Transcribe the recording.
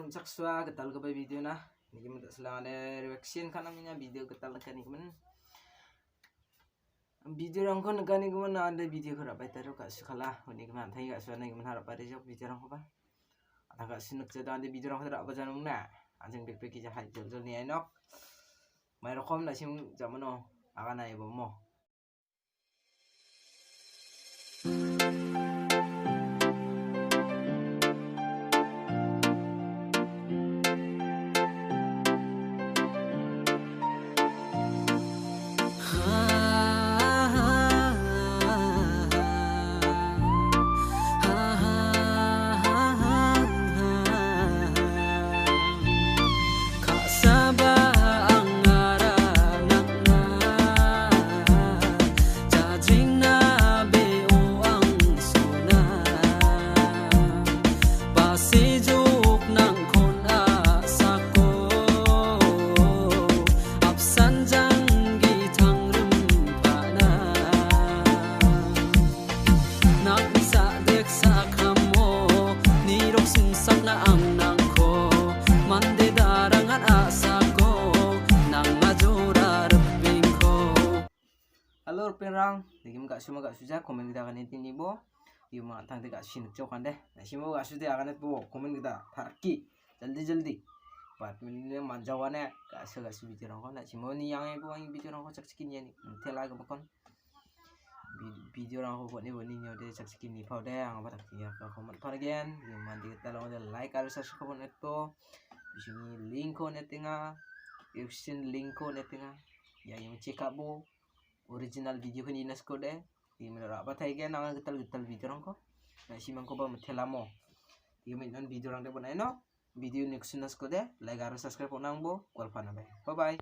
Penang saksua ketal ke video nah. Niki minta selang ada reaction kan namanya video ketal kan nih men. Video orang kon kan nih men ada video kerap taruh kat sekolah. Ini keman tanya kat sekolah nih men harap pada jawab video orang apa? Ada kat sinuk jadi ada video orang kerap baca nungna. Anjing pikir jahat jol ni enok. Mai rokom dah sim zaman no. Akan naik bomo. Halo perang, digim gak semua gak susah komen kita akan itu nih bo. Yung mga tang tiga sini cokan deh. Nah semua gak susah akan itu bo komen kita tarki jaldi. Buat ini manjawannya gak segas bicara kon. Nah semua nih yang aku yang bicara kon saksikin ya nih. Telah ke bakon. Video orang aku buat nih nyode saksikin nih pau deh yang apa tak ya ke komen paragen. Yung mandi kita lawan like harus subscribe itu. Di sini link kon tengah. Option link kon tengah. Ya yang check up bo. Original video kan inas ko deh di menara apa tadi kan nangan getal video orang ko nah si mangko ba metelamo di mainan video orang deh bonai no video next inas ko deh like harus subscribe nang bo bye bye.